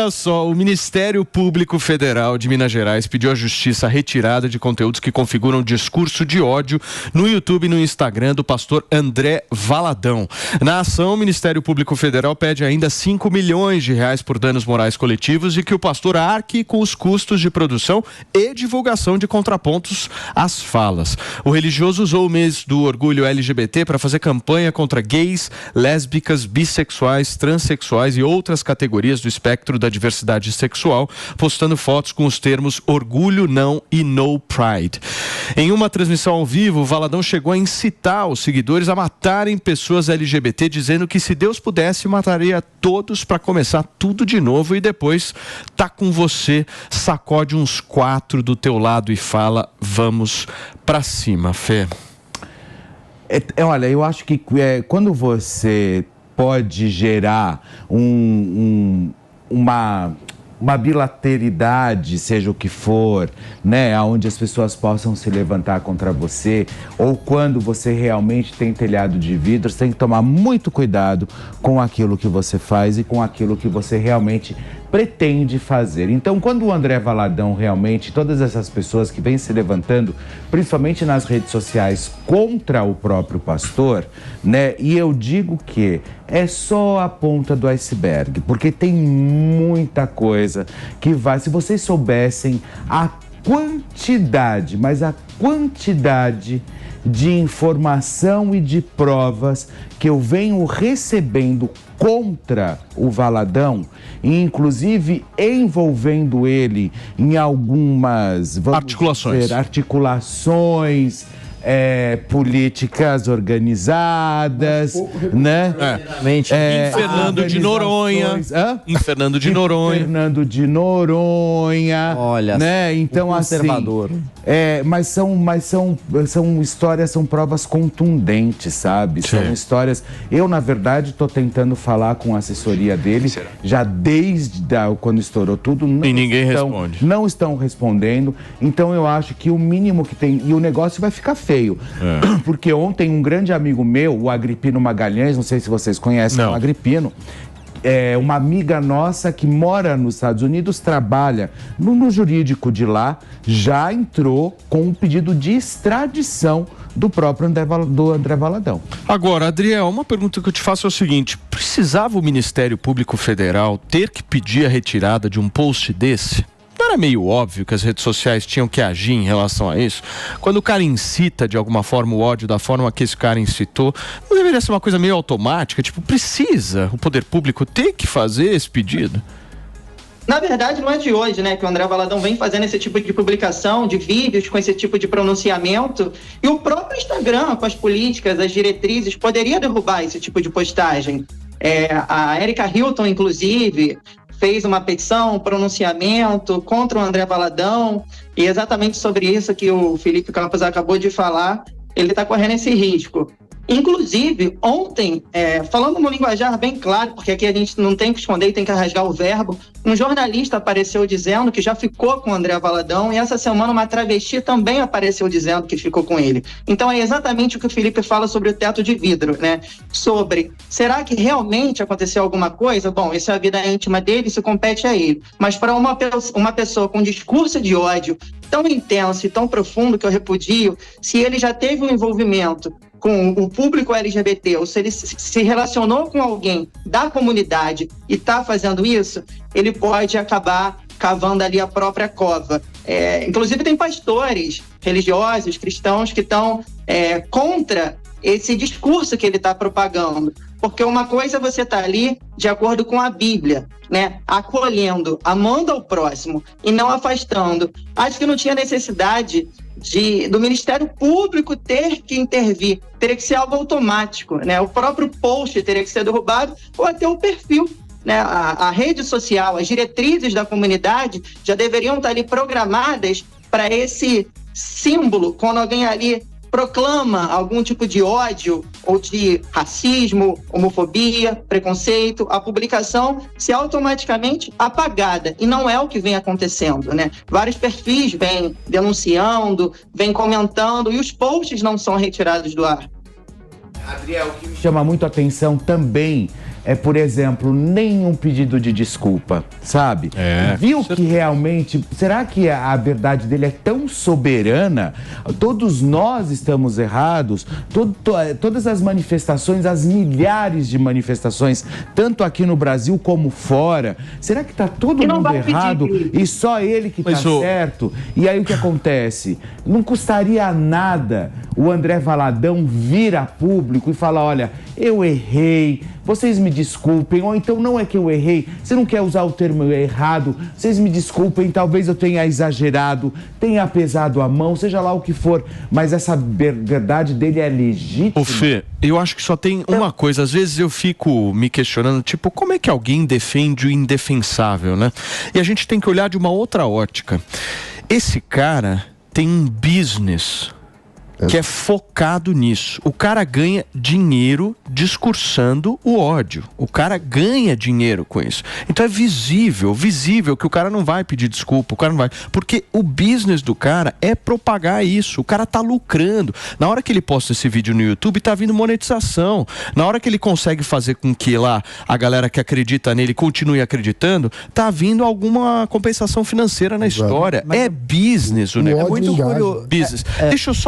Olha só, o Ministério Público Federal de Minas Gerais pediu à Justiça a retirada de conteúdos que configuram discurso de ódio no YouTube e no Instagram do pastor André Valadão. Na ação, o Ministério Público Federal pede ainda 5 milhões de reais por danos morais coletivos e que o pastor arque com os custos de produção e divulgação de contrapontos às falas. O religioso usou o mês do orgulho LGBT para fazer campanha contra gays, lésbicas, bissexuais, transexuais e outras categorias do espectro da diversidade sexual, postando fotos com os termos orgulho não e no pride. Em uma transmissão ao vivo, o Valadão chegou a incitar os seguidores a matarem pessoas LGBT, dizendo que se Deus pudesse, mataria todos para começar tudo de novo e depois tá com você, sacode uns 4 do teu lado e fala, vamos pra cima, Fê. Olha, eu acho que quando você pode gerar uma bilateridade, seja o que for, né, onde as pessoas possam se levantar contra você, ou quando você realmente tem telhado de vidro, você tem que tomar muito cuidado com aquilo que você faz e com aquilo que você realmente pretende fazer. Então, quando o André Valadão realmente, todas essas pessoas que vêm se levantando, principalmente nas redes sociais, contra o próprio pastor, né? E eu digo que é só a ponta do iceberg, porque tem muita coisa que vai... Se vocês soubessem a quantidade, mas a quantidade de informação e de provas que eu venho recebendo contra o Valadão, inclusive envolvendo ele em algumas articulações políticas organizadas, né? Em Fernando de Noronha. Em Fernando de Noronha. Olha, né? Então, conservador. Mas são histórias, são provas contundentes, sabe? Sim. São histórias... Eu, na verdade, estou tentando falar com a assessoria dele, já desde quando estourou tudo. E ninguém responde. Não estão respondendo. Então, eu acho que o mínimo que tem... E o negócio vai ficar feio. Porque ontem um grande amigo meu, o Agripino Magalhães, não sei se vocês conhecem o Agripino, uma amiga nossa que mora nos Estados Unidos, trabalha no jurídico de lá, já entrou com um pedido de extradição do próprio André Valadão. Agora, Adriel, uma pergunta que eu te faço é o seguinte: precisava o Ministério Público Federal ter que pedir a retirada de um post desse? Não era meio óbvio que as redes sociais tinham que agir em relação a isso? Quando o cara incita de alguma forma o ódio da forma que esse cara incitou, não deveria ser uma coisa meio automática? Tipo, precisa o poder público ter que fazer esse pedido? Na verdade, não é de hoje, né, que o André Valadão vem fazendo esse tipo de publicação, de vídeos com esse tipo de pronunciamento, e o próprio Instagram, com as políticas, as diretrizes, poderia derrubar esse tipo de postagem. A Erika Hilton, inclusive, fez uma petição, um pronunciamento contra o André Valadão, e exatamente sobre isso que o Felipe Campos acabou de falar, ele está correndo esse risco. Inclusive, ontem, falando no linguajar bem claro, porque aqui a gente não tem que esconder e tem que rasgar o verbo, um jornalista apareceu dizendo que já ficou com o André Valadão, e essa semana uma travesti também apareceu dizendo que ficou com ele. Então é exatamente o que o Felipe fala sobre o teto de vidro, né? Sobre, será que realmente aconteceu alguma coisa? Bom, isso é a vida íntima dele, isso compete a ele. Mas para uma pessoa com discurso de ódio tão intenso e tão profundo, que eu repudio, se ele já teve um envolvimento com o público LGBT, ou se ele se relacionou com alguém da comunidade e está fazendo isso, ele pode acabar cavando ali a própria cova. Inclusive tem pastores religiosos, cristãos, que estão contra esse discurso que ele está propagando. Porque uma coisa é você estar ali de acordo com a Bíblia, né? Acolhendo, amando ao próximo e não afastando. Acho que não tinha necessidade do Ministério Público ter que intervir. Teria que ser algo automático, né? O próprio post teria que ser derrubado ou até o perfil, né? A rede social, as diretrizes da comunidade já deveriam estar ali programadas para esse símbolo, quando alguém ali proclama algum tipo de ódio ou de racismo, homofobia, preconceito, a publicação ser automaticamente apagada. E não é o que vem acontecendo, né? Vários perfis vêm denunciando, vêm comentando, e os posts não são retirados do ar. Adriel, o que me chama muito a atenção também por exemplo, nenhum pedido de desculpa, sabe? Viu que realmente, será que a verdade dele é tão soberana? Todos nós estamos errados, todas as manifestações, as milhares de manifestações, tanto aqui no Brasil como fora, será que está todo mundo errado e só ele que está certo? E aí o que acontece? Não custaria nada o André Valadão vir a público e falar, olha, eu errei, vocês me desculpem, ou então não é que eu errei, você não quer usar o termo errado, vocês me desculpem, talvez eu tenha exagerado, tenha pesado a mão, seja lá o que for, mas essa verdade dele é legítima. Ô Fê, eu acho que só tem uma coisa, às vezes eu fico me questionando, tipo, como é que alguém defende o indefensável, né? E a gente tem que olhar de uma outra ótica. Esse cara tem um business que é focado nisso. O cara ganha dinheiro discursando o ódio. O cara ganha dinheiro com isso. Então é visível que o cara não vai pedir desculpa, o cara não vai. Porque o business do cara é propagar isso. O cara tá lucrando. Na hora que ele posta esse vídeo no YouTube, tá vindo monetização. Na hora que ele consegue fazer com que lá a galera que acredita nele continue acreditando, tá vindo alguma compensação financeira na história. É business o negócio. É muito curioso. Business. Deixa eu só